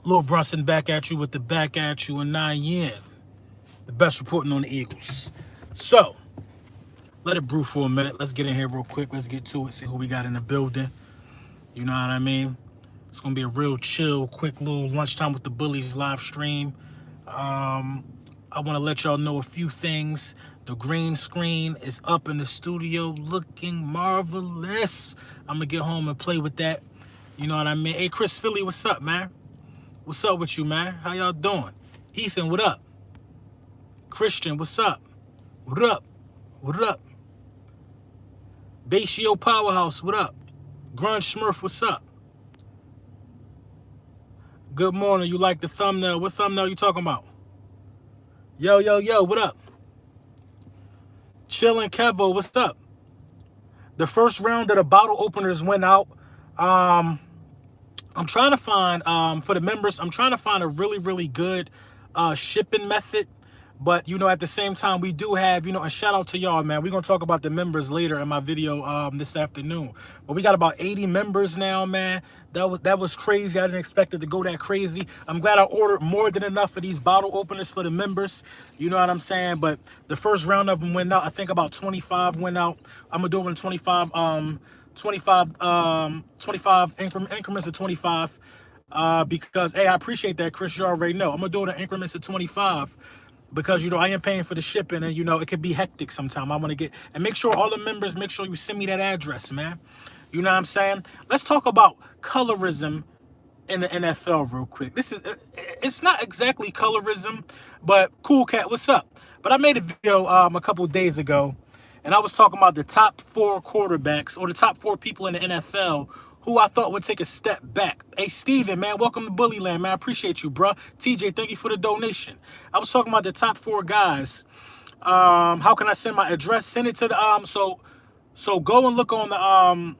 Lil Brunson back at you with the back at you and 9 yen. The best reporting on the Eagles. So, let it brew for a minute. Let's get in here real quick. Let's get to it. See who we got in the building. You know what I mean? It's going to be a real chill, quick little lunchtime with the bullies live stream. I want to let y'all know a few things. The green screen is up in the studio looking marvelous. I'm going to get home and play with that. You know what I mean? Hey, Chris Philly, what's up, man? What's up with you, man? How y'all doing? Ethan, what up? Christian, what's up? What up? What up? Batio Powerhouse, what up? Grunge Smurf, what's up? Good morning. You like the thumbnail? What thumbnail you talking about? Yo, yo, yo, what up? Chillin' Kevo, what's up? The first round of the bottle openers went out. I'm trying to find, for the members, I'm trying to find a really, really good shipping method. But, you know, at the same time, we do have, you know, a shout out to y'all, man. We're going to talk about the members later in my video this afternoon. But we got about 80 members now, man. That was crazy. I didn't expect it to go that crazy. I'm glad I ordered more than enough of these bottle openers for the members. You know what I'm saying? But the first round of them went out. I think about 25 went out. I'm going to do it in 25 increments of 25 because, hey, I appreciate that, Chris. You already know. I'm going to do it in increments of 25. Because, you know, I am paying for the shipping and, you know, it could be hectic sometime. I want to get, and make sure all the members, make sure you send me that address, man. You know what I'm saying? Let's talk about colorism in the NFL real quick. It's not exactly colorism, but Cool Cat, what's up? But I made a video a couple of days ago, and I was talking about the top 4 quarterbacks or the top 4 people in the NFL who I thought would take a step back. Hey, Steven, man, welcome to Bullyland, man. I appreciate you, bro. TJ, thank you for the donation. I was talking about the top 4 guys. How can I send my address? Send it to the so go and look on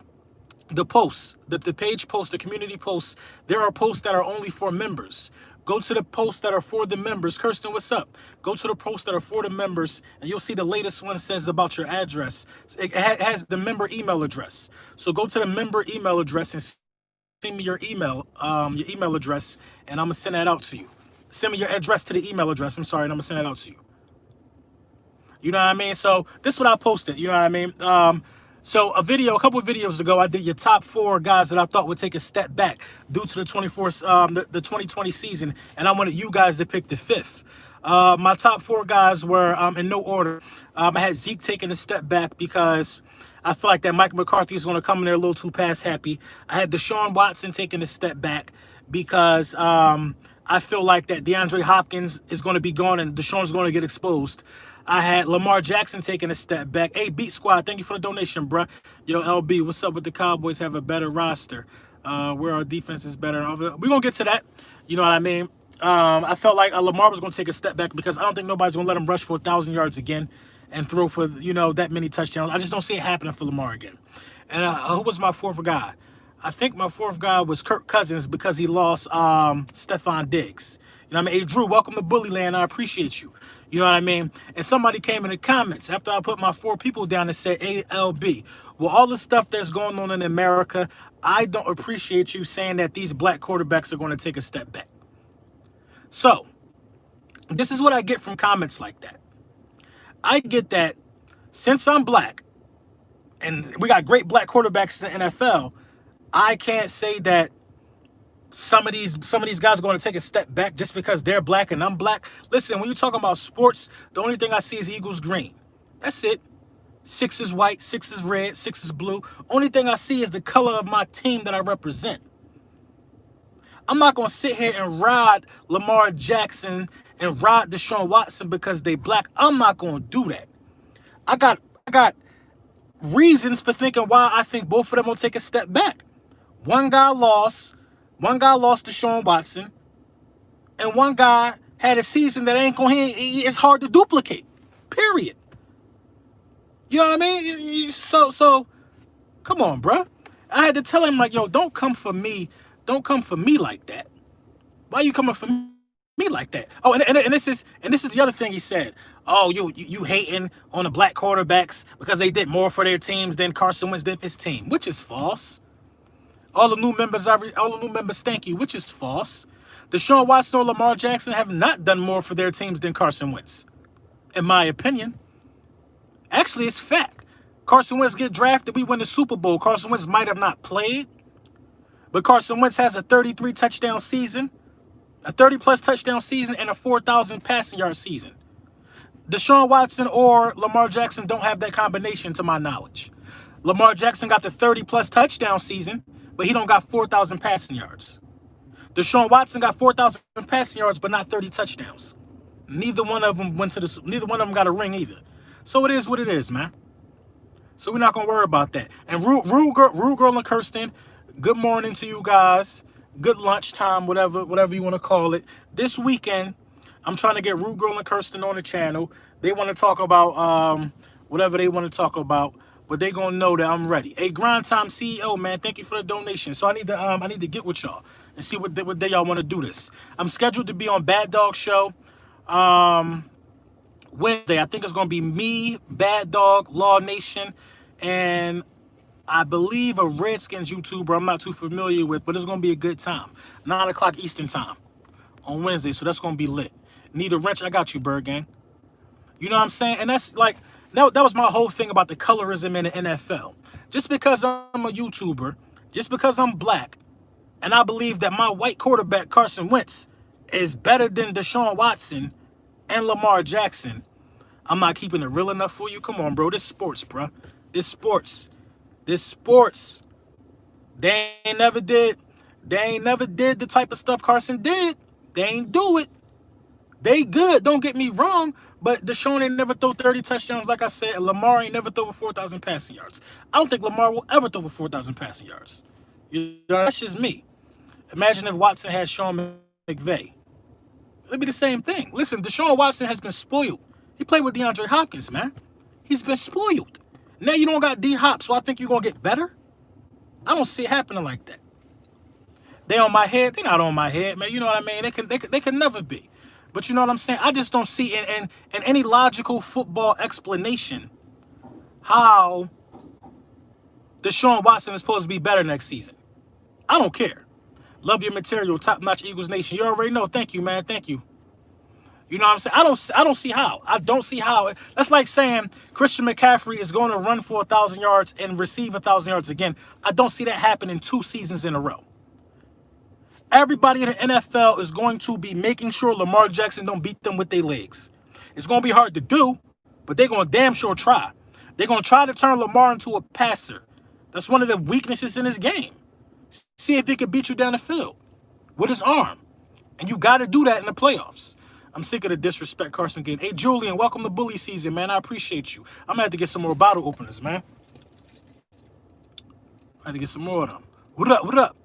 the posts, the page post, the community posts. There are posts that are only for members. Go to the posts that are for the members. Kirsten, what's up? Go to the posts that are for the members, and you'll see the latest one says about your address. It has the member email address. So go to the member email address and send me your email address, and I'm going to send that out to you. Send me your address to the email address. I'm sorry, and I'm going to send that out to you. You know what I mean? So this is what I posted. You know what I mean? So a couple of videos ago, I did your top 4 guys that I thought would take a step back due to the 2020 season, and I wanted you guys to pick the 5th. My top 4 guys were in no order. I had Zeke taking a step back because I feel like that Mike McCarthy is going to come in there a little too pass happy. I had Deshaun Watson taking a step back because I feel like that DeAndre Hopkins is going to be gone and Deshaun's going to get exposed. I had Lamar Jackson taking a step back. Hey, Beat Squad, thank you for the donation, bruh. Yo, LB, what's up with the Cowboys have a better roster? Where our defense is better. We're going to get to that. You know what I mean? I felt like Lamar was going to take a step back because I don't think nobody's going to let him rush for 1,000 yards again and throw for, you know, that many touchdowns. I just don't see it happening for Lamar again. And who was my 4th guy? I think my 4th guy was Kirk Cousins because he lost Stephon Diggs. You know what I mean? Hey, Drew, welcome to Bullyland. I appreciate you. You know what I mean? And somebody came in the comments after I put my 4 people down and said, ALB, well, all the stuff that's going on in America, I don't appreciate you saying that these black quarterbacks are going to take a step back. So this is what I get from comments like that. I get that since I'm black and we got great black quarterbacks in the NFL, I can't say that some of these guys are going to take a step back just because they're black and I'm black. Listen, when you're talking about sports, the only thing I see is Eagles green. That's it. 6 is white, 6 is red, 6 is blue. Only thing I see is the color of my team that I represent. I'm not going to sit here and ride Lamar Jackson and ride Deshaun Watson because they black. I'm not going to do that. I got reasons for thinking why I think both of them will take a step back. One guy lost Deshaun Watson, and one guy had a season that it's hard to duplicate. Period. You know what I mean? So come on, bruh. I had to tell him, like, yo, don't come for me. Don't come for me like that. Why are you coming for me like that? Oh, and this is the other thing he said. Oh, you hating on the black quarterbacks because they did more for their teams than Carson Wentz did his team, which is false. All the new members, all the new members thank you, which is false. Deshaun Watson or Lamar Jackson have not done more for their teams than Carson Wentz, in my opinion. Actually, it's fact. Carson Wentz get drafted, we win the Super Bowl. Carson Wentz might have not played, but Carson Wentz has a 33 touchdown season, a 30-plus touchdown season, and a 4,000 passing yard season. Deshaun Watson or Lamar Jackson don't have that combination to my knowledge. Lamar Jackson got the 30-plus touchdown season, but he don't got 4,000 passing yards. Deshaun Watson got 4,000 passing yards, but not 30 touchdowns. Neither one of them got a ring either. So it is what it is, man. So we're not gonna worry about that. And Rue Girl and Kirsten, good morning to you guys. Good lunchtime, whatever you want to call it. This weekend, I'm trying to get Rue Girl and Kirsten on the channel. They want to talk about whatever they want to talk about, but they gonna know that I'm ready. Hey, Grind Time CEO, man, thank you for the donation. So I need to get with y'all and see what day y'all want to do this. I'm scheduled to be on Bad Dog Show Wednesday. I think it's gonna be me, Bad Dog, Law Nation, and I believe a Redskins YouTuber I'm not too familiar with, but it's going to be a good time. 9 o'clock Eastern time on Wednesday, so that's going to be lit. Need a wrench? I got you, Bird Gang. You know what I'm saying? And that's like, that was my whole thing about the colorism in the NFL. Just because I'm a YouTuber, just because I'm black, and I believe that my white quarterback, Carson Wentz, is better than Deshaun Watson and Lamar Jackson, I'm not keeping it real enough for you? Come on, bro. This sports, bro. This sports. They ain't never did the type of stuff Carson did. They ain't do it. They good, don't get me wrong, but Deshaun ain't never throw 30 touchdowns, like I said, and Lamar ain't never throw over 4,000 passing yards. I don't think Lamar will ever throw over 4,000 passing yards. You know, that's just me. Imagine if Watson had Sean McVay. It'd be the same thing. Listen, Deshaun Watson has been spoiled. He played with DeAndre Hopkins, man. He's been spoiled. Now you don't got D-Hop, so I think you're going to get better? I don't see it happening like that. They on my head? They're not on my head, man. You know what I mean? They can never be. But you know what I'm saying? I just don't see in any logical football explanation how Deshaun Watson is supposed to be better next season. I don't care. Love your material, top-notch Eagles Nation. You already know. Thank you, man. Thank you. You know what I'm saying? I don't see how. I don't see how. That's like saying Christian McCaffrey is going to run for 1,000 yards and receive 1,000 yards again. I don't see that happening 2 seasons in a row. Everybody in the NFL is going to be making sure Lamar Jackson don't beat them with their legs. It's going to be hard to do, but they're going to damn sure try. They're going to try to turn Lamar into a passer. That's one of the weaknesses in his game. See if he can beat you down the field with his arm. And you got to do that in the playoffs. I'm sick of the disrespect Carson getting. Hey, Julian, welcome to bully season, man. I appreciate you. I'm going to have to get some more bottle openers, man. I have to get some more of them. What up? What up?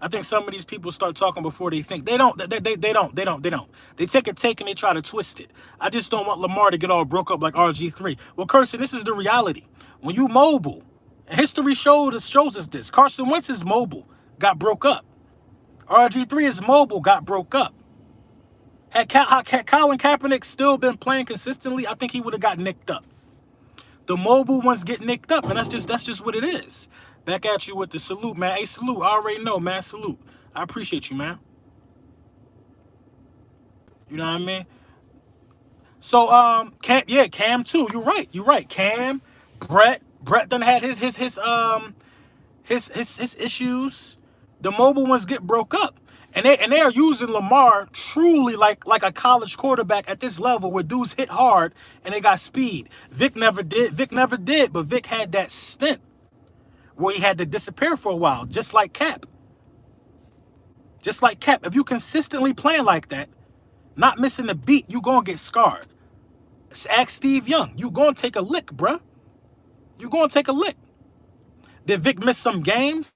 I think some of these people start talking before they think. They don't. They take a take and they try to twist it. I just don't want Lamar to get all broke up like RG3. Well, Carson, this is the reality. When you mobile, and history shows us this. Carson Wentz is mobile, got broke up. RG3 is mobile, got broke up. Had Colin Kaepernick still been playing consistently, I think he would have got nicked up. The mobile ones get nicked up, and that's just what it is. Back at you with the salute, man. Hey, salute. I already know, man. Salute. I appreciate you, man. You know what I mean? So, Cam too. You're right. Cam, Brett done had his issues. The mobile ones get broke up. And they are using Lamar truly like a college quarterback at this level where dudes hit hard and they got speed. Vic never did, but Vic had that stint where he had to disappear for a while, just like Cap. Just like Cap. If you consistently playing like that, not missing a beat, you going to get scarred. Ask Steve Young. You going to take a lick, bruh. You going to take a lick. Did Vic miss some games?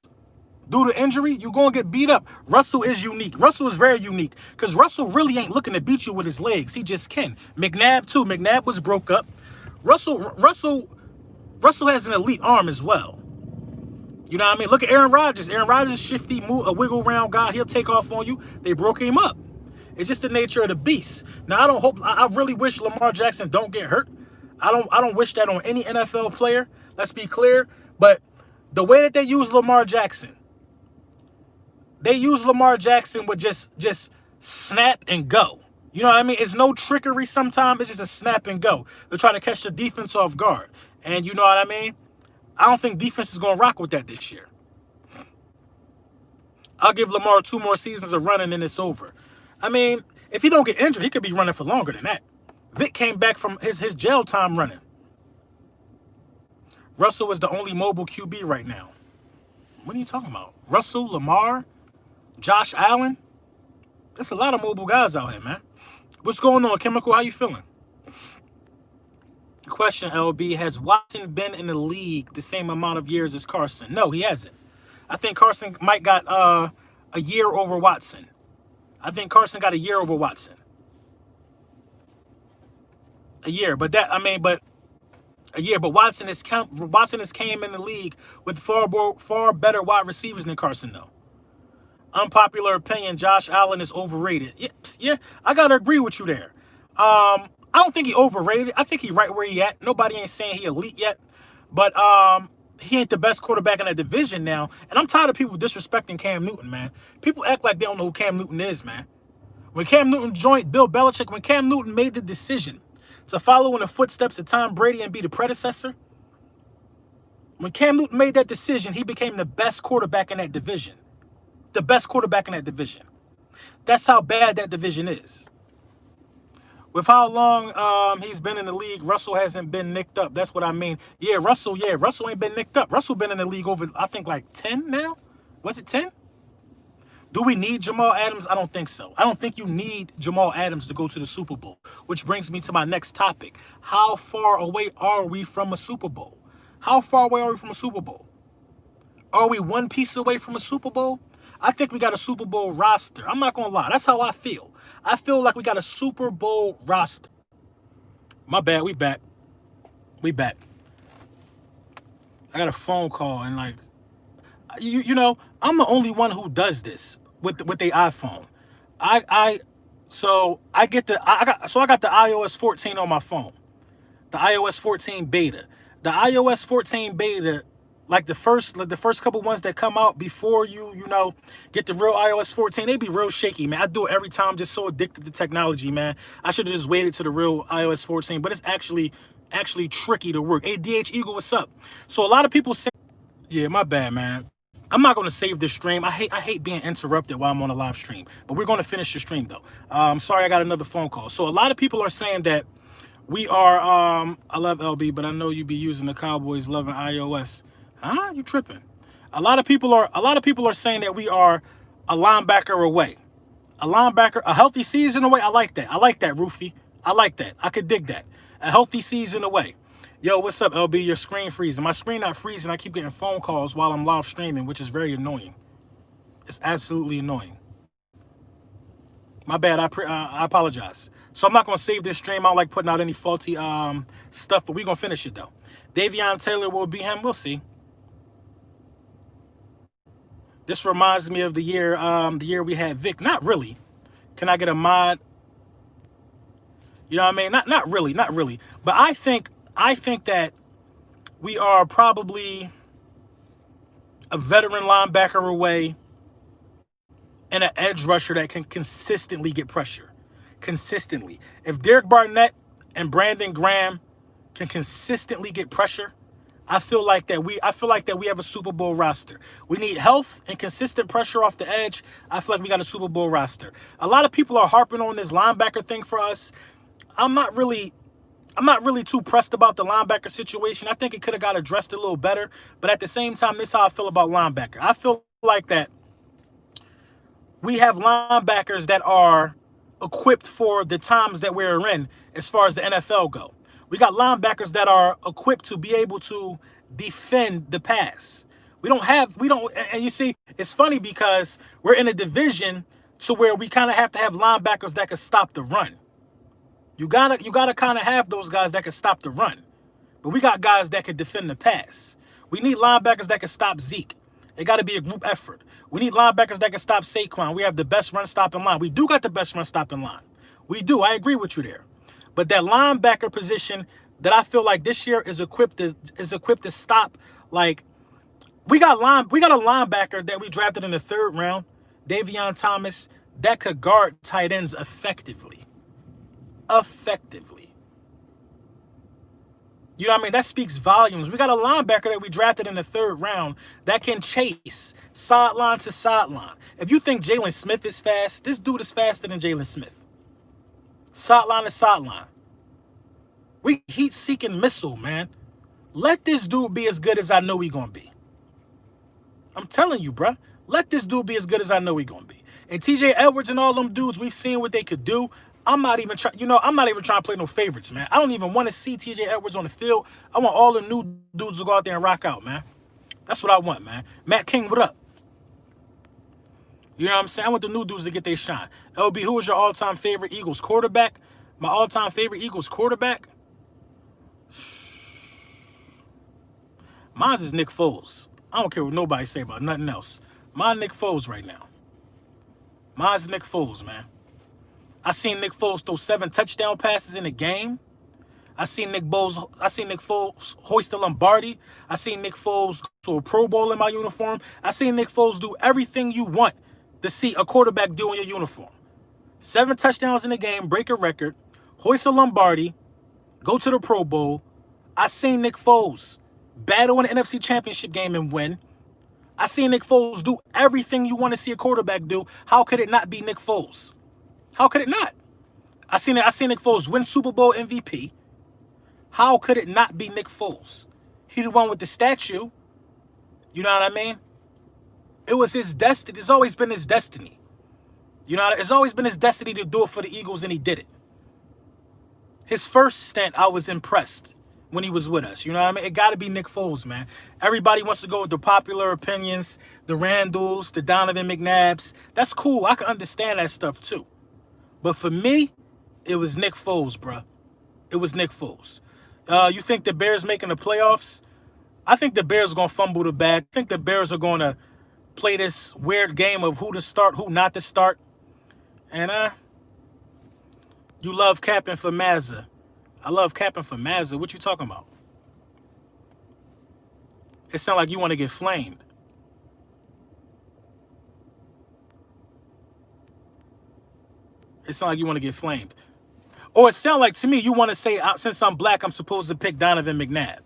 Due to injury, you're going to get beat up. Russell is unique. Russell is very unique because Russell really ain't looking to beat you with his legs. He just can. McNabb, too. McNabb was broke up. Russell has an elite arm as well. You know what I mean? Look at Aaron Rodgers. Aaron Rodgers is shifty, a wiggle round guy. He'll take off on you. They broke him up. It's just the nature of the beast. Now, I really wish Lamar Jackson don't get hurt. I don't wish that on any NFL player. Let's be clear. But the way that they use Lamar Jackson, They use Lamar Jackson with just snap and go. You know what I mean? It's no trickery sometimes. It's just a snap and go. They're trying to catch the defense off guard. And you know what I mean? I don't think defense is going to rock with that this year. I'll give Lamar 2 more seasons of running and it's over. I mean, if he don't get injured, he could be running for longer than that. Vic came back from his jail time running. Russell is the only mobile QB right now. What are you talking about? Russell, Lamar, Josh Allen? There's a lot of mobile guys out here, man. What's going on, Chemical? How you feeling? Question, LB. Has Watson been in the league the same amount of years as Carson? No, he hasn't. I think Carson might got a year over Watson. I think Carson got a year over Watson. A year, but a year. But Watson has came in the league with far better wide receivers than Carson, though. Unpopular opinion: Josh Allen is overrated. Yeah, I gotta agree with you there. I don't think he overrated. I think he right where he at. Nobody ain't saying he elite yet, but he ain't the best quarterback in that division now. And I'm tired of people disrespecting Cam Newton, man. People act like they don't know who Cam Newton is, man. When Cam Newton joined Bill Belichick, when Cam Newton made the decision to follow in the footsteps of Tom Brady and be the predecessor, when Cam Newton made that decision, he became the best quarterback in that division. The best quarterback in that division. That's how bad that division is. With how long he's been in the league, Russell hasn't been nicked up. That's what I mean. Russell ain't been nicked up. Russell been in the league over, I think, like 10 now? Was it 10? Do we need Jamal Adams? I don't think so. I don't think you need Jamal Adams to go to the Super Bowl, which brings me to my next topic. How far away are we from a Super Bowl? How far away are we from a Super Bowl? Are we one piece away from a Super Bowl? I think we got a Super Bowl roster. I'm not going to lie. That's how I feel. I feel like we got a Super Bowl roster. My bad. We back. I got a phone call and like, you know, I'm the only one who does this with the iPhone. I got the iOS 14 on my phone. The iOS 14 beta. The iOS 14 beta, like the first couple ones that come out before you get the real iOS 14, they be real shaky, man. I do it every time. I'm just so addicted to technology, man. I should have just waited to the real iOS 14, but it's actually tricky to work. Hey, DH Eagle, what's up? So a lot of people say, yeah, my bad, man. I'm not going to save this stream. I hate being interrupted while I'm on a live stream, but we're going to finish the stream though. I'm sorry, I got another phone call. So a lot of people are saying that we are, I love LB, but I know you be using the Cowboys loving iOS. Huh? You tripping? A lot of people are saying that we are a linebacker away. A healthy season away. I like that, Roofy. I like that. I could dig that. A healthy season away. Yo, what's up, LB? Your screen freezing. My screen not freezing. I keep getting phone calls while I'm live streaming, which is very annoying. It's absolutely annoying. My bad. I apologize. So I'm not going to save this stream. I don't like putting out any faulty stuff, but we're going to finish it, though. Davion Taylor will be him. We'll see. This reminds me of the year we had Vic. Not really. Can I get a mod? You know what I mean? Not really. But I think that we are probably a veteran linebacker away and an edge rusher that can consistently get pressure. Consistently. If Derek Barnett and Brandon Graham can consistently get pressure, I feel like that we have a Super Bowl roster. We need health and consistent pressure off the edge. I feel like we got a Super Bowl roster. A lot of people are harping on this linebacker thing for us. I'm not really too pressed about the linebacker situation. I think it could have got addressed a little better. But at the same time, this is how I feel about linebacker. I feel like that we have linebackers that are equipped for the times that we're in as far as the NFL go. We got linebackers that are equipped to be able to defend the pass. And you see, it's funny because we're in a division to where we kind of have to have linebackers that can stop the run. You gotta kind of have those guys that can stop the run. But we got guys that can defend the pass. We need linebackers that can stop Zeke. It got to be a group effort. We need linebackers that can stop Saquon. We have the best run-stopping line. We do got the best run-stopping line. We do. I agree with you there. But that linebacker position that I feel like this year is equipped to stop. Like we got a linebacker that we drafted in the 3rd round Davion Thomas, that could guard tight ends effectively. Effectively. You know what I mean? That speaks volumes. We got a linebacker that we drafted in the 3rd round that can chase sideline to sideline. If you think Jalen Smith is fast, this dude is faster than Jalen Smith. Sideline to sideline. We heat-seeking missile, man. Let this dude be as good as I know he's going to be. I'm telling you, bruh. Let this dude be as good as I know he's going to be. And TJ Edwards and all them dudes, we've seen what they could do. I'm not even trying to play no favorites, man. I don't even want to see TJ Edwards on the field. I want all the new dudes to go out there and rock out, man. That's what I want, man. Matt King, what up? You know what I'm saying? I want the new dudes to get their shine. LB, who is your all-time favorite Eagles quarterback? My all-time favorite Eagles quarterback? Mine's is Nick Foles. I don't care what nobody say about nothing else. Mine's Nick Foles right now. Mine's Nick Foles, man. I seen Nick Foles throw 7 touchdown passes in a game. I seen Nick Foles hoist the Lombardi. I seen Nick Foles to a Pro Bowl in my uniform. I seen Nick Foles do everything you want to see a quarterback do in your uniform. 7 touchdowns in a game, break a record, hoist a Lombardi, go to the Pro Bowl. I seen Nick Foles battle in the NFC Championship game and win. I seen Nick Foles do everything you want to see a quarterback do. How could it not be Nick Foles? How could it not? I seen Nick Foles win Super Bowl MVP. How could it not be Nick Foles? He the one with the statue. You know what I mean? It was his destiny. It's always been his destiny. You know, it's always been his destiny to do it for the Eagles, and he did it. His first stint, I was impressed when he was with us. You know what I mean? It got to be Nick Foles, man. Everybody wants to go with the popular opinions, the Randalls, the Donovan McNabbs. That's cool. I can understand that stuff, too. But for me, it was Nick Foles, bruh. It was Nick Foles. You think the Bears making the playoffs? I think the Bears are going to fumble the bag. I think the Bears are going to play this weird game of who to start, who not to start. And you love capping for Mazza. I love capping for Mazza. What you talking about? It sounds like you want to get flamed. It sounds like you want to get flamed. Or it sounds like to me you want to say, since I'm black, I'm supposed to pick Donovan McNabb.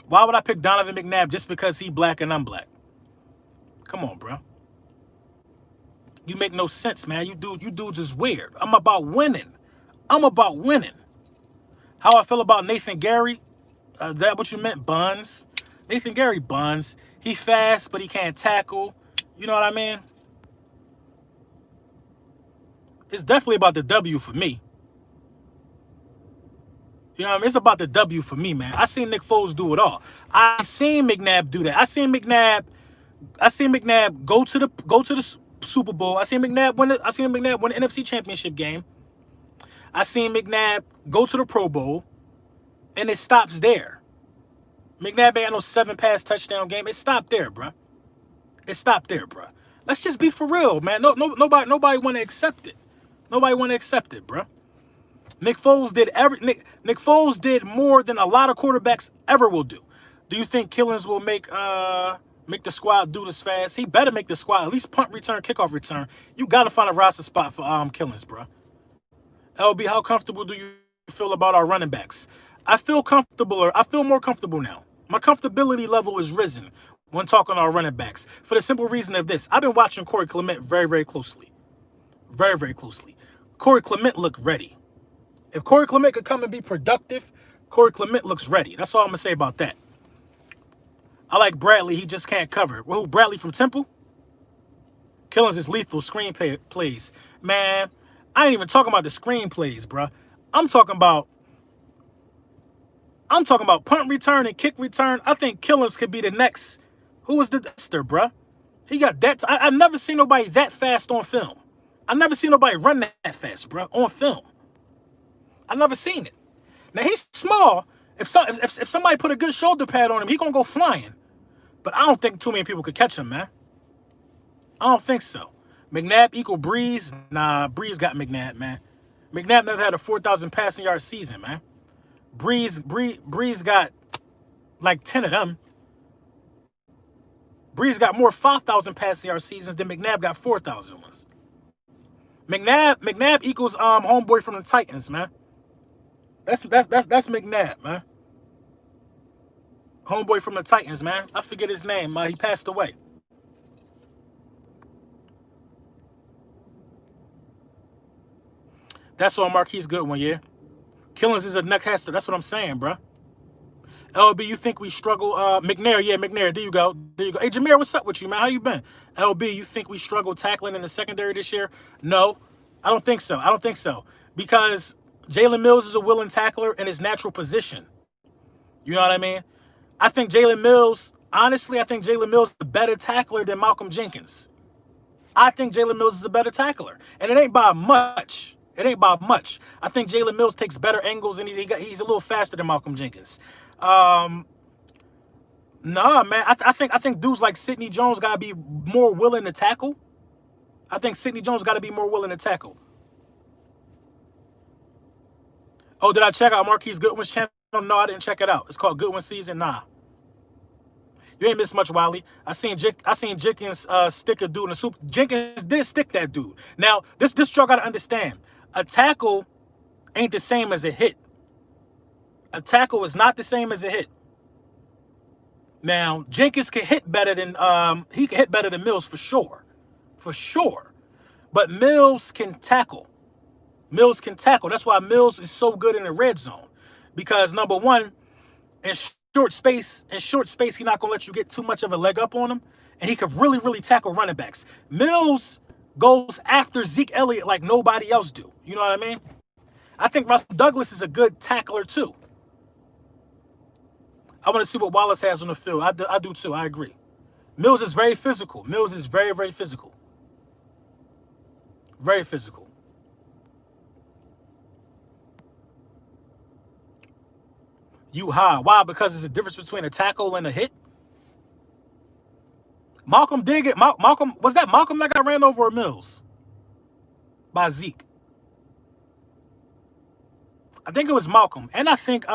Why would I pick Donovan McNabb just because he black and I'm black? Come on, bro. You make no sense, man. You dudes is weird. I'm about winning. I'm about winning. How I feel about Nathan Gary? That what you meant, Buns? Nathan Gary, Buns. He fast, but he can't tackle. You know what I mean? It's definitely about the W for me. You know what I mean? It's about the W for me, man. I seen Nick Foles do it all. I seen McNabb do that. I seen McNabb go to the Super Bowl. I seen McNabb win the NFC Championship game. I seen McNabb go to the Pro Bowl, and it stops there. McNabb ain't no 7-pass touchdown game. It stopped there, bruh. It stopped there, bruh. Let's just be for real, man. Nobody want to accept it. Nobody want to accept it, bruh. Nick Foles did more than a lot of quarterbacks ever will do. Do you think Killins will make the squad do this fast? He better make the squad at least punt return, kickoff return. You got to find a roster spot for Killins, bruh. LB, how comfortable do you feel about our running backs? I feel more comfortable now. My comfortability level is risen when talking our running backs for the simple reason of this. I've been watching Corey Clement very, very closely. Very, very closely. Corey Clement looked ready. If Corey Clement could come and be productive, Corey Clement looks ready. That's all I'm going to say about that. I like Bradley. He just can't cover. Well, who, Bradley from Temple? Killings is lethal screenplays. Man, I ain't even talking about the screenplays, bruh. I'm talking about punt return and kick return. I think Killings could be the next. Who was the duster, bruh? He got that. I've never seen nobody that fast on film. I've never seen nobody run that fast, bruh, on film. I've never seen it. Now, he's small. If somebody put a good shoulder pad on him, he going to go flying. But I don't think too many people could catch him, man. I don't think so. McNabb equal Breeze? Nah, Breeze got McNabb, man. McNabb never had a 4,000 passing yard season, man. Breeze got like 10 of them. Breeze got more 5,000 passing yard seasons than McNabb got 4,000 ones. McNabb equals homeboy from the Titans, man. That's McNabb, man. Homeboy from the Titans, man. I forget his name. He passed away. That's on Marquise Goodwin, yeah. Killings is a neckcaster. That's what I'm saying, bro. LB, you think we struggle? McNair, yeah, McNair. There you go. There you go. Hey, Jameer, what's up with you, man? How you been? LB, you think we struggle tackling in the secondary this year? No, I don't think so. I don't think so. Because Jalen Mills is a willing tackler in his natural position. You know what I mean? I think Jalen Mills, honestly, I think Jalen Mills is a better tackler than Malcolm Jenkins. I think Jalen Mills is a better tackler. And it ain't by much. It ain't by much. I think Jalen Mills takes better angles and he's a little faster than Malcolm Jenkins. Nah, man. I think dudes like Sidney Jones gotta be more willing to tackle. I think Sidney Jones gotta be more willing to tackle. Oh, did I check out Marquise Goodwin's channel? No, I didn't check it out. It's called Goodwin Season. Nah. You ain't missed much, Wiley. I seen Jenkins stick a dude in the soup. Jenkins did stick that dude. Now, this y'all gotta understand. A tackle ain't the same as a hit. A tackle is not the same as a hit. Now, Jenkins can hit better than he can hit better than Mills for sure. For sure. But Mills can tackle. Mills can tackle. That's why Mills is so good in the red zone. Because number one, in short space, he's not gonna let you get too much of a leg up on him. And he can really, really tackle running backs. Mills goes after Zeke Elliott like nobody else do. You know what I mean? I think Russell Douglas is a good tackler too. I want to see what Wallace has on the field. I do too. I agree. Mills is very physical. Mills is very, very physical. Very physical. You high. Why? Because there's a difference between a tackle and a hit. Malcolm did get Malcolm. Was that Malcolm that got ran over or Mills? By Zeke. I think it was Malcolm. And I think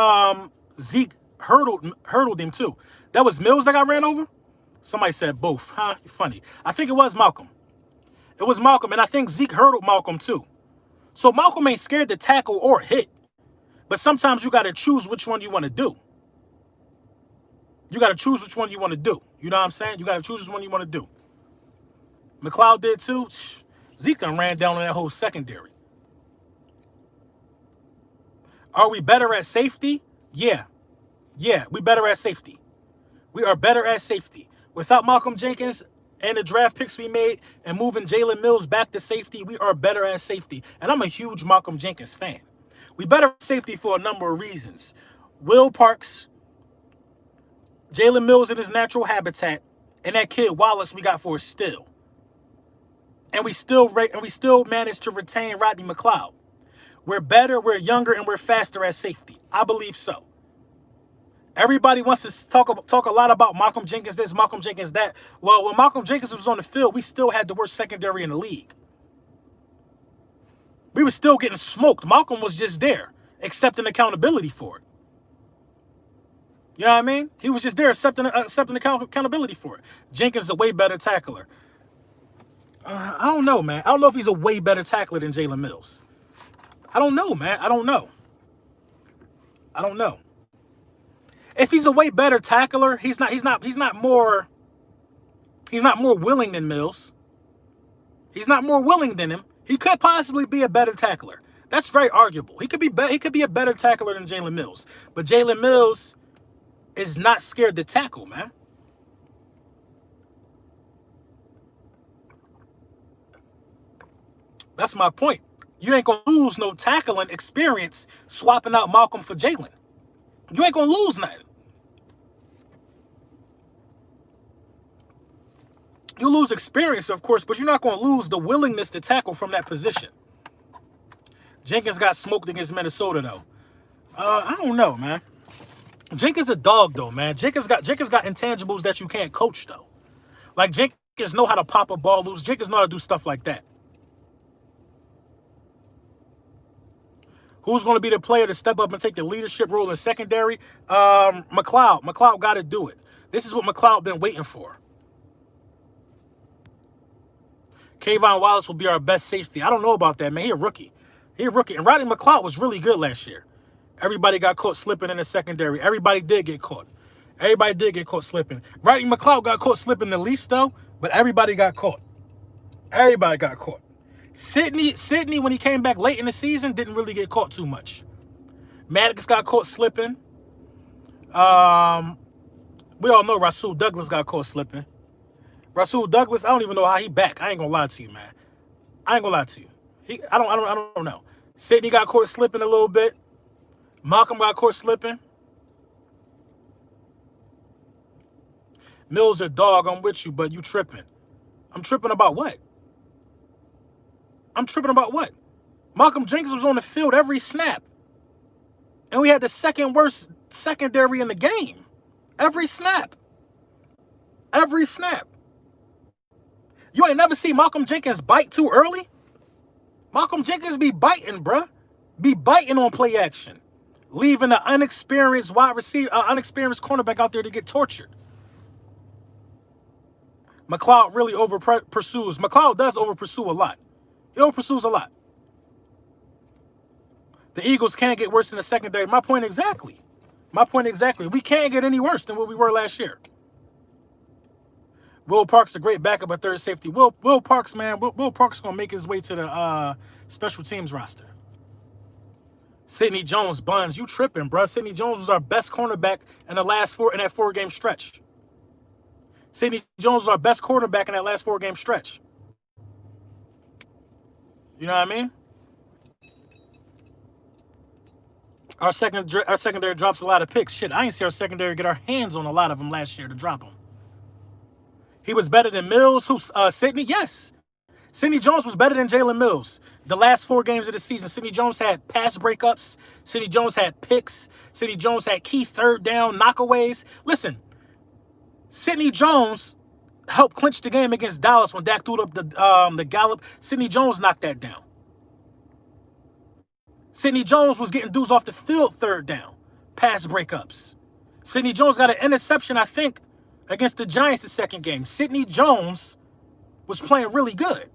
Zeke hurdled him too. That was Mills that got ran over? Somebody said both. Huh? Funny. I think it was Malcolm. It was Malcolm. And I think Zeke hurdled Malcolm too. So Malcolm ain't scared to tackle or hit. But sometimes you got to choose which one you want to do. You got to choose which one you want to do. You know what I'm saying? You got to choose which one you want to do. McLeod did too. Zeke done ran down on that whole secondary. Are we better at safety? Yeah. Yeah, we better at safety. We are better at safety. Without Malcolm Jenkins and the draft picks we made and moving Jalen Mills back to safety, we are better at safety. And I'm a huge Malcolm Jenkins fan. We better at safety for a number of reasons. Will Parks, Jalen Mills in his natural habitat, and that kid Wallace we got for a steal. And we still managed to retain Rodney McLeod. We're better, we're younger, and we're faster at safety. I believe so. Everybody wants to talk a lot about Malcolm Jenkins this, Malcolm Jenkins that. Well, when Malcolm Jenkins was on the field, we still had the worst secondary in the league. We were still getting smoked. Malcolm was just there, accepting accountability for it. You know what I mean? He was just there accepting accountability for it. Jenkins is a way better tackler. I don't know, man. I don't know if he's a way better tackler than Jalen Mills. I don't know, man. I don't know. If he's a way better tackler, he's not more willing than Mills. He's not more willing than him. He could possibly be a better tackler. That's very arguable. He could be a better tackler than Jalen Mills. But Jalen Mills is not scared to tackle, man. That's my point. You ain't going to lose no tackling experience swapping out Malcolm for Jalen. You ain't going to lose nothing. You lose experience, of course, but you're not going to lose the willingness to tackle from that position. Jenkins got smoked against Minnesota, though. I don't know, man. Jenkins a dog, though, man. Jenkins got intangibles that you can't coach, though. Like, Jenkins know how to pop a ball loose. Jenkins know how to do stuff like that. Who's going to be the player to step up and take the leadership role in secondary? McLeod. McLeod got to do it. This is what McLeod been waiting for. Kayvon Wallace will be our best safety. I don't know about that, man. He a rookie. He a rookie. And Rodney McLeod was really good last year. Everybody got caught slipping in the secondary. Everybody did get caught. Everybody did get caught slipping. Rodney McLeod got caught slipping the least, though, but everybody got caught. Everybody got caught. Sidney, when he came back late in the season, didn't really get caught too much. Maddox got caught slipping. We all know Rasul Douglas got caught slipping. Rasul Douglas, I don't even know how he back. I ain't gonna lie to you, man. I ain't gonna lie to you. I don't know. Sidney got caught slipping a little bit. Malcolm got caught slipping. Mills a dog, I'm with you, but you tripping. I'm tripping about what? I'm tripping about what? Malcolm Jenkins was on the field every snap. And we had the second worst secondary in the game. Every snap. Every snap. You ain't never see Malcolm Jenkins bite too early? Malcolm Jenkins be biting, bruh. Be biting on play action. Leaving an unexperienced wide receiver, unexperienced cornerback out there to get tortured. McLeod really over-pursues. McLeod does over-pursue a lot. He over-pursues a lot. The Eagles can't get worse in the secondary. My point exactly. My point exactly. We can't get any worse than what we were last year. Will Parks a great backup at third safety. Will Parks, man. Will Parks going to make his way to the special teams roster. Sidney Jones, Buns, you tripping, bro. Sidney Jones was our best cornerback in that 4-game stretch. Sidney Jones was our best quarterback in that last 4-game stretch. You know what I mean? Our secondary drops a lot of picks. Shit, I ain't see our secondary get our hands on a lot of them last year to drop them. He was better than Mills. Who's Sidney? Yes. Sidney Jones was better than Jalen Mills. The last 4 games of the season, Sidney Jones had pass breakups. Sidney Jones had picks. Sidney Jones had key third down knockaways. Listen, Sidney Jones helped clinch the game against Dallas when Dak threw up the gallop. Sidney Jones knocked that down. Sidney Jones was getting dudes off the field third down. Pass breakups. Sidney Jones got an interception, I think, against the Giants the second game. Sidney Jones was playing really good.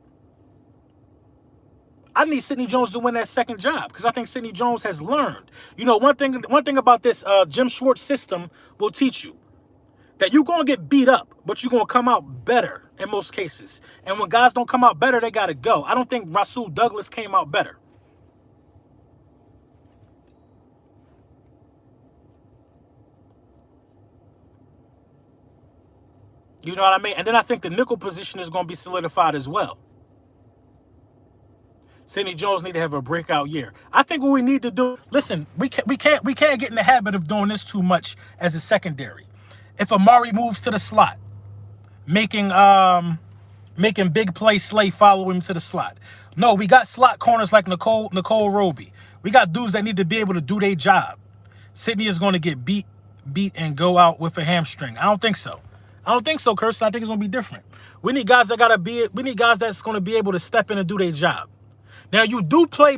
I need Sidney Jones to win that second job because I think Sidney Jones has learned. You know, one thing about this Jim Schwartz system will teach you that you're going to get beat up, but you're going to come out better in most cases. And when guys don't come out better, they got to go. I don't think Rasul Douglas came out better. You know what I mean? And then I think the nickel position is going to be solidified as well. Sidney Jones need to have a breakout year. I think what we need to do, listen, we can't get in the habit of doing this too much as a secondary. If Amari moves to the slot, making big play Slay follow him to the slot. No, we got slot corners like Nicole Roby. We got dudes that need to be able to do their job. Sidney is going to get beat and go out with a hamstring. I don't think so. I don't think so, Kirsten. I think it's going to be different. We need guys that's going to be able to step in and do their job. Now you do play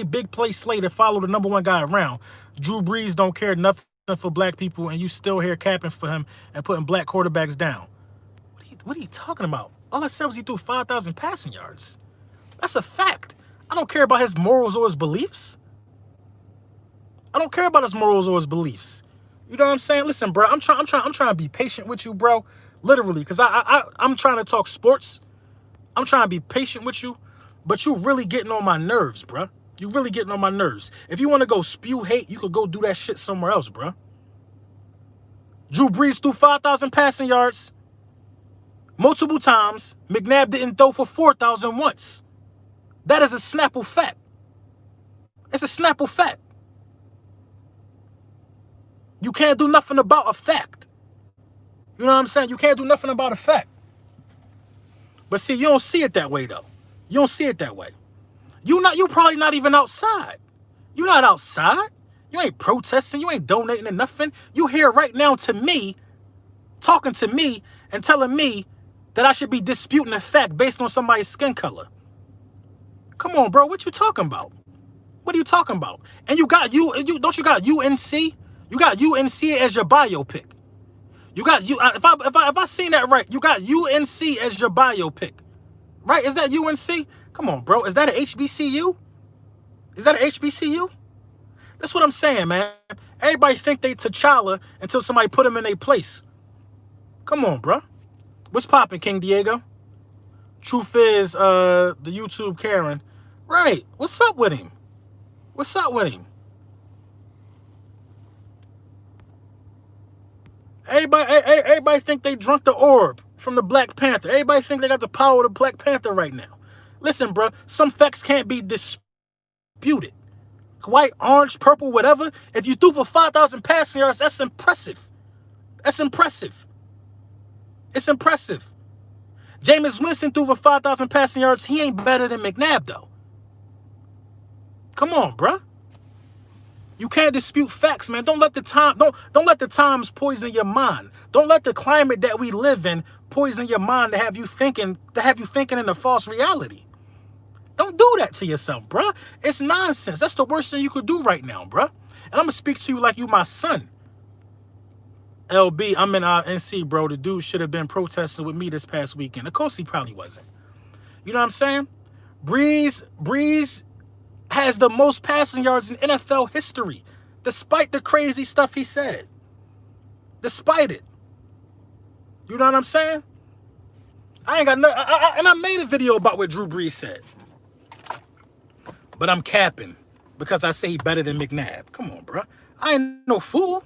big play Slay to follow the number 1 guy around. Drew Brees don't care nothing for black people, and you still here capping for him and putting black quarterbacks down. What are you talking about? All I said was he threw 5,000 passing yards. That's a fact. I don't care about his morals or his beliefs. I don't care about his morals or his beliefs. You know what I'm saying? Listen, bro, I'm trying to be patient with you, bro. Literally, because I'm trying to talk sports. I'm trying to be patient with you, but you really getting on my nerves, bro. You really getting on my nerves. If you want to go spew hate, you could go do that shit somewhere else, bro. Drew Brees threw 5,000 passing yards multiple times. McNabb didn't throw for 4,000 once. That is a Snapple fact. It's a Snapple fact. You can't do nothing about a fact. You know what I'm saying? You can't do nothing about a fact. But see, you don't see it that way, though. You don't see it that way. You probably not even outside. You're not outside. You ain't protesting. You ain't donating to nothing. You here right now to me, talking to me and telling me that I should be disputing a fact based on somebody's skin color. Come on, bro. What you talking about? What are you talking about? And you got don't you got UNC? You got UNC as your biopic. You got if I seen that right, you got UNC as your biopic. Right? Is that UNC? Come on, bro. Is that an HBCU? Is that an HBCU? That's what I'm saying, man. Everybody think they T'Challa until somebody put them in their place. Come on, bro. What's popping, King Diego? Truth is, the YouTube Karen. Right. What's up with him? What's up with him? Everybody think they drunk the orb from the Black Panther. Everybody think they got the power of the Black Panther right now. Listen, bro, some facts can't be disputed. White, orange, purple, whatever. If you threw for 5,000 passing yards, that's impressive. That's impressive. It's impressive. Jameis Winston threw for 5,000 passing yards. He ain't better than McNabb, though. Come on, bruh. You can't dispute facts, man. Don't let the times poison your mind. Don't let the climate that we live in poison your mind to have you thinking in a false reality. Don't do that to yourself, bruh. It's nonsense. That's the worst thing you could do right now, bruh. And I'm gonna speak to you like you my son. LB, I'm in NC, bro. The dude should have been protesting with me this past weekend. Of course he probably wasn't. You know what I'm saying? Breeze has the most passing yards in NFL history, despite the crazy stuff he said. Despite it. You know what I'm saying? I ain't got no, and I made a video about what Drew Brees said. But I'm capping because I say he better than McNabb. Come on, bro. I ain't no fool.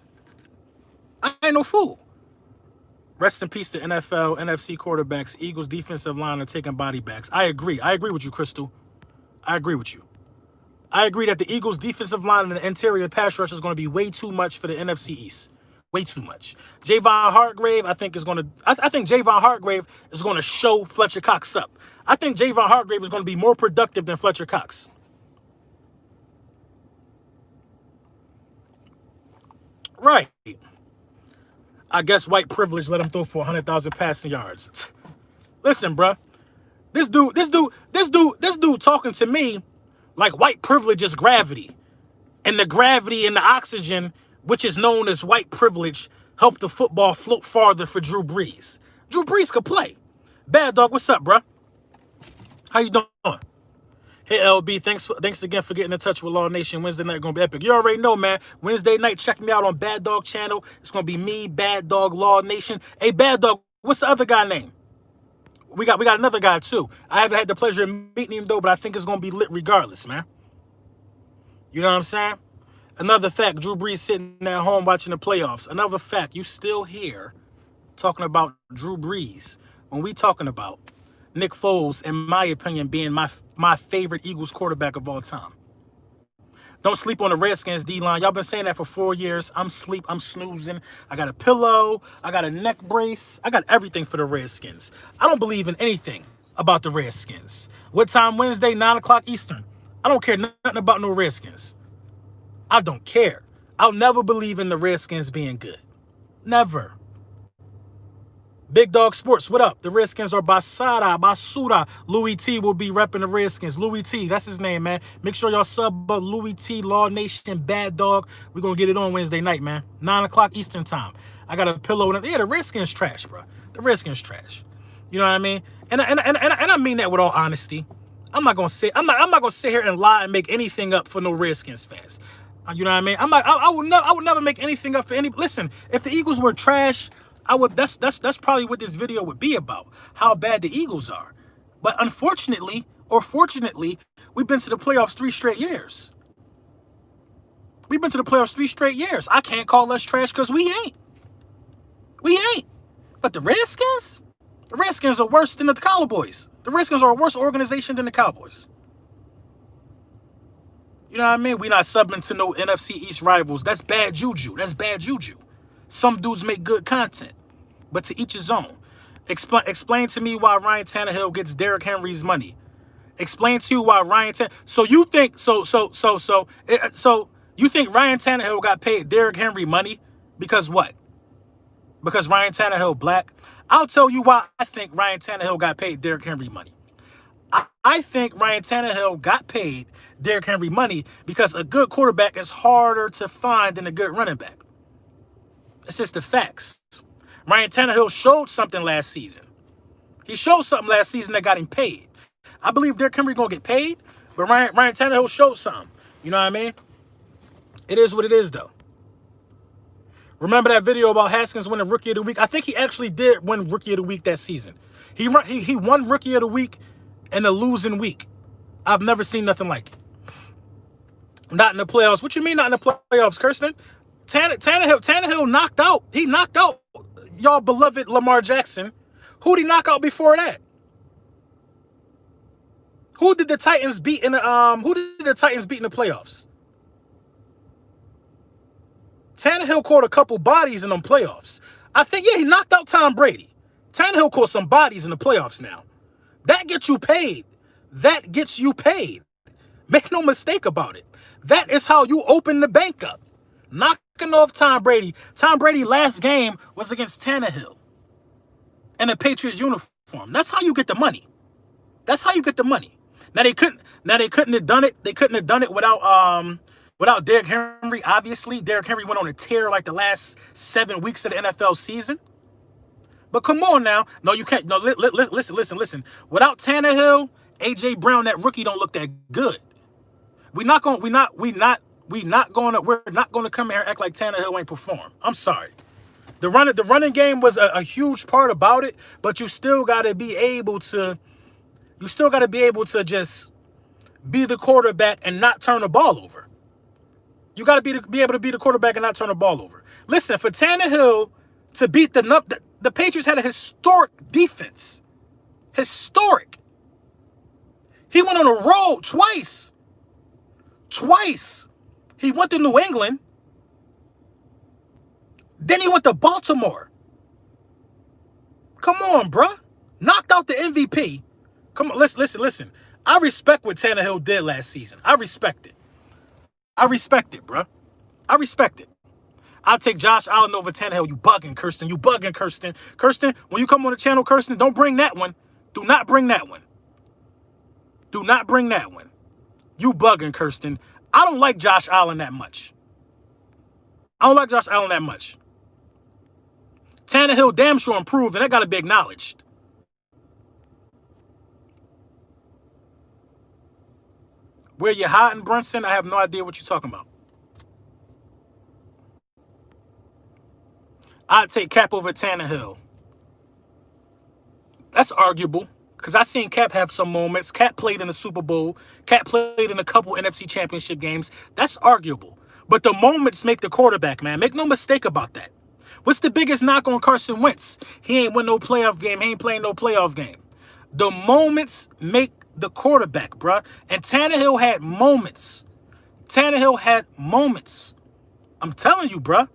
Rest in peace to NFL, NFC quarterbacks. Eagles defensive line are taking body bags. I agree. I agree with you, Crystal. I agree with you. I agree that the Eagles defensive line and the interior pass rush is going to be way too much for the NFC East. Way too much. Javon Hargrave, I think Javon Hargrave is going to show Fletcher Cox up. I think Javon Hargrave is going to be more productive than Fletcher Cox. Right. I guess white privilege let him throw for 100,000 passing yards. Listen, bruh. This dude talking to me like white privilege is gravity. And the gravity and the oxygen, which is known as white privilege, helped the football float farther for Drew Brees. Drew Brees could play. Bad Dog, what's up, bruh? How you doing? Hey, LB, thanks again for getting in touch with Law Nation. Wednesday night going to be epic. You already know, man. Wednesday night, check me out on Bad Dog channel. It's going to be me, Bad Dog, Law Nation. Hey, Bad Dog, what's the other guy name? We got another guy, too. I haven't had the pleasure of meeting him, though, but I think it's going to be lit regardless, man. You know what I'm saying? Another fact, Drew Brees sitting at home watching the playoffs. Another fact, you still here talking about Drew Brees when we talking about Nick Foles, in my opinion, being my favorite Eagles quarterback of all time. Don't sleep on the Redskins D-line. Y'all been saying that for 4 years. I'm snoozing. I got a pillow. I got a neck brace. I got everything for the Redskins. I don't believe in anything about the Redskins. What time Wednesday? 9 o'clock Eastern. I don't care nothing about no Redskins. I don't care. I'll never believe in the Redskins being good. Never. Big Dog Sports, what up? The Redskins are Basura. Louis T will be repping the Redskins. Louis T, that's his name, man. Make sure y'all sub up Louis T, Law Nation, Bad Dog. We're going to get it on Wednesday night, man. 9 o'clock Eastern time. I got a pillow. Yeah, the Redskins trash, bro. The Redskins trash. You know what I mean? And I mean that with all honesty. I'm not gonna sit here and lie and make anything up for no Redskins fans. You know what I mean? I would never make anything up for any. Listen, if the Eagles were trash, I would. That's probably what this video would be about. How bad the Eagles are. But unfortunately, or fortunately, we've been to the playoffs 3 straight years. We've been to the playoffs 3 straight years. I can't call us trash because we ain't. We ain't. But the Redskins are worse than the Cowboys. The Redskins are a worse organization than the Cowboys. You know what I mean? We're not subbing to no NFC East rivals. That's bad juju. That's bad juju. Some dudes make good content, but to each his own. Explain to me why Ryan Tannehill gets Derrick Henry's money. Explain to you why Ryan Tannehill. So you think you think Ryan Tannehill got paid Derrick Henry money because what? Because Ryan Tannehill black? I'll tell you why I think Ryan Tannehill got paid Derrick Henry money. I think Ryan Tannehill got paid Derrick Henry money because a good quarterback is harder to find than a good running back. It's just the facts. Ryan Tannehill showed something last season. He showed something last season that got him paid. I believe Derrick Henry going to get paid, but Ryan Tannehill showed something. You know what I mean? It is what it is, though. Remember that video about Haskins winning Rookie of the Week? I think he actually did win Rookie of the Week that season. He won Rookie of the Week in a losing week. I've never seen nothing like it. Not in the playoffs. What you mean not in the playoffs, Kirsten? Tannehill knocked out. He knocked out y'all beloved Lamar Jackson. Who did he knock out before that? Who did the Titans beat in the playoffs? Tannehill caught a couple bodies in them playoffs. I think, yeah, he knocked out Tom Brady. Tannehill caught some bodies in the playoffs now. That gets you paid. That gets you paid. Make no mistake about it. That is how you open the bank up. Knocking off Tom Brady. Tom Brady's last game was against Tannehill in a Patriots uniform. That's how you get the money. That's how you get the money. Now they couldn't have done it. They couldn't have done it without Derrick Henry. Obviously, Derrick Henry went on a tear like the last 7 weeks of the NFL season. But come on now. No, you can't. No, listen. Without Tannehill, AJ Brown, that rookie don't look that good. We're not gonna come here and act like Tannehill ain't perform. I'm sorry. The running game was a huge part about it, but you still gotta be able to just be the quarterback and not turn the ball over. You gotta be able to be the quarterback and not turn the ball over. Listen, for Tannehill to beat the Patriots had a historic defense. Historic. He went on a road twice. He went to New England. Then he went to Baltimore. Come on, bruh. Knocked out the MVP. Come on, listen. I respect what Tannehill did last season. I respect it, bruh. I respect it. I'll take Josh Allen over Tannehill. You bugging, Kirsten. Kirsten, when you come on the channel, Kirsten, don't bring that one. Do not bring that one. You bugging, Kirsten. I don't like Josh Allen that much. Tannehill damn sure improved, and that got to be acknowledged. Where you hiding, Brunson? I have no idea what you're talking about. I'd take Cap over Tannehill. That's arguable, because I seen Cap have some moments. Cap played in the Super Bowl. Cap played in a couple NFC Championship games. That's arguable. But the moments make the quarterback, man. Make no mistake about that. What's the biggest knock on Carson Wentz? He ain't win no playoff game. He ain't playing no playoff game. The moments make the quarterback, bruh. And Tannehill had moments. I'm telling you, bruh.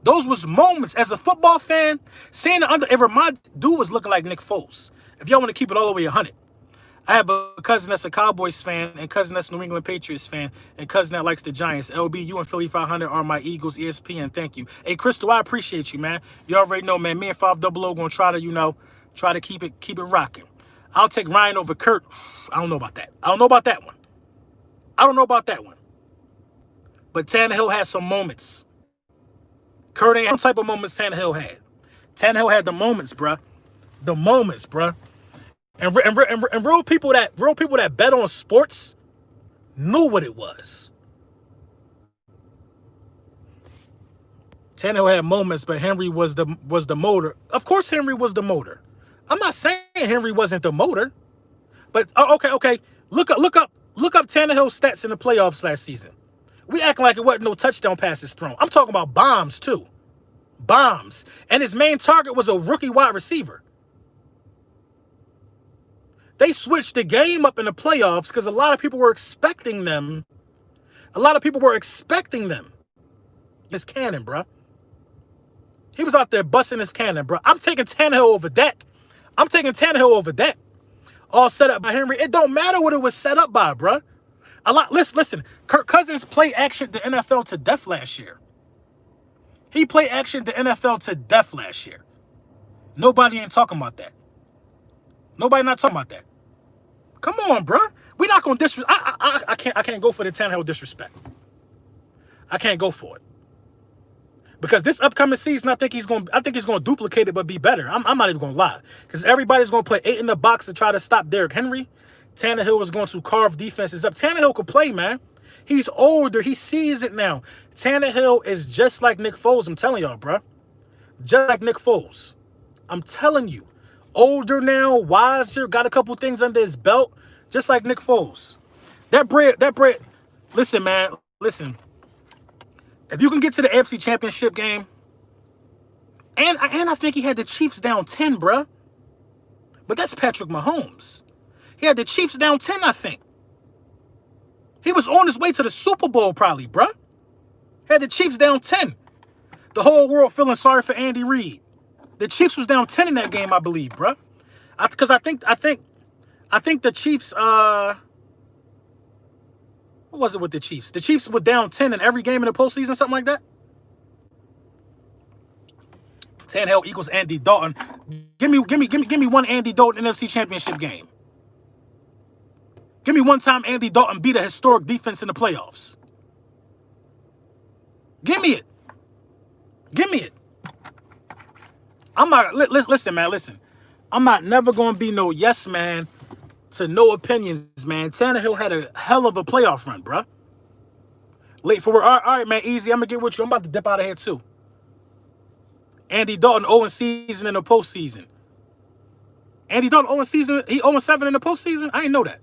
Those was moments. As a football fan, seeing my dude was looking like Nick Foles. If y'all want to keep it all the way 100. I have a cousin that's a Cowboys fan, and cousin that's a New England Patriots fan, and cousin that likes the Giants. LB, you and Philly 500 are my Eagles, ESPN. Thank you. Hey, Crystal, I appreciate you, man. You already know, man. Me and 500 going to try to keep it rocking. I'll take Ryan over Kurt. I don't know about that. I don't know about that one. But Tannehill had some moments. Kurt ain't some type of moments Tannehill had. Tannehill had the moments, bruh. And real people that bet on sports knew what it was. Tannehill had moments, but Henry was the motor. Of course, Henry was the motor. I'm not saying Henry wasn't the motor, but okay. Look up Tannehill's stats in the playoffs last season. We acting like it wasn't no touchdown passes thrown. I'm talking about bombs too, bombs, and his main target was a rookie wide receiver. They switched the game up in the playoffs because a lot of people were expecting them. His cannon, bruh. He was out there busting his cannon, bruh. I'm taking Tannehill over that. All set up by Henry. It don't matter what it was set up by, bruh. Listen. Kirk Cousins played action the NFL to death last year. He played action the NFL to death last year. Nobody ain't talking about that. Nobody not talking about that. Come on, bruh. We're not going to disrespect. I can't go for the Tannehill disrespect. I can't go for it. Because this upcoming season, I think he's gonna duplicate it, but be better. I'm not even gonna lie, because everybody's gonna put 8 in the box to try to stop Derrick Henry. Tannehill is going to carve defenses up. Tannehill could play, man. He's older. He sees it now. Tannehill is just like Nick Foles. I'm telling y'all, bro. Just like Nick Foles. I'm telling you. Older now, wiser, got a couple things under his belt, just like Nick Foles. That bread. Listen, man. Listen. If you can get to the NFC Championship game, and I think he had the Chiefs down 10, bruh. But that's Patrick Mahomes. He had the Chiefs down 10, I think. He was on his way to the Super Bowl probably, bruh. Had the Chiefs down 10. The whole world feeling sorry for Andy Reid. The Chiefs was down 10 in that game, I believe, bruh. Because I think the Chiefs, what was it with the Chiefs? The Chiefs were down 10 in every game in the postseason, something like that. Tannehill equals Andy Dalton. Give me one Andy Dalton NFC Championship game. Give me one time Andy Dalton beat a historic defense in the playoffs. Give me it. Give me it. I'm not, listen, man, listen. I'm not never going to be no yes man to no opinions, man. Tannehill had a hell of a playoff run, bruh. Late for work. All right, man, easy. I'm going to get with you. I'm about to dip out of here, too. Andy Dalton 0 season in the postseason. Andy Dalton 0 season, he 0-7 in the postseason? I didn't know that.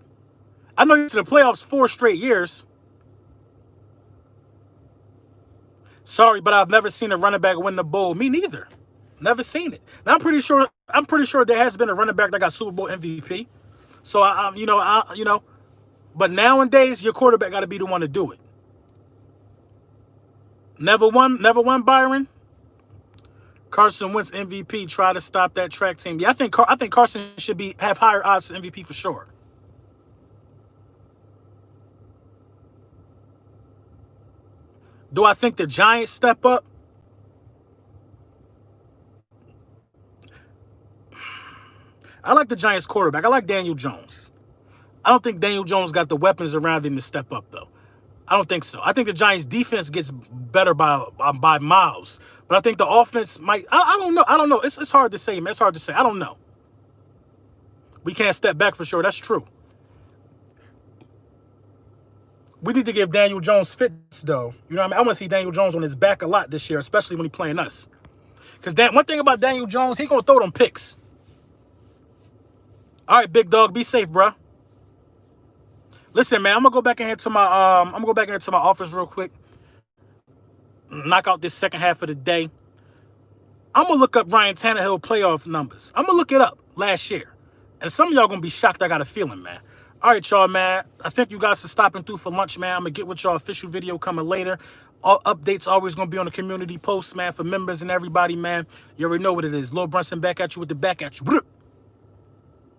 I know he's to the playoffs 4 straight years. Sorry, but I've never seen a running back win the bowl. Me neither. Never seen it. Now, I'm pretty sure there has been a running back that got Super Bowl MVP. So but nowadays your quarterback got to be the one to do it. Never won, Byron. Carson Wentz MVP. Try to stop that track team. Yeah, I think Carson should have higher odds to MVP for sure. Do I think the Giants step up? I like the Giants quarterback. I like Daniel Jones. I don't think Daniel Jones got the weapons around him to step up, though. I don't think so. I think the Giants defense gets better by miles. But I think the offense might. I don't know. I don't know. It's hard to say, man. It's hard to say. I don't know. We can't step back for sure. That's true. We need to give Daniel Jones fits, though. You know what I mean? I want to see Daniel Jones on his back a lot this year, especially when he's playing us. Because one thing about Daniel Jones, he's going to throw them picks. All right, big dog, be safe, bro. Listen, man, I'm gonna go back into my office real quick. Knock out this second half of the day. I'm gonna look up Ryan Tannehill playoff numbers. I'm gonna look it up last year, and some of y'all gonna be shocked. I got a feeling, man. All right, y'all, man. I thank you guys for stopping through for lunch, man. I'm gonna get with y'all official video coming later. All updates always gonna be on the community posts, man, for members and everybody, man. You already know what it is. Lil Brunson back at you with the back at you.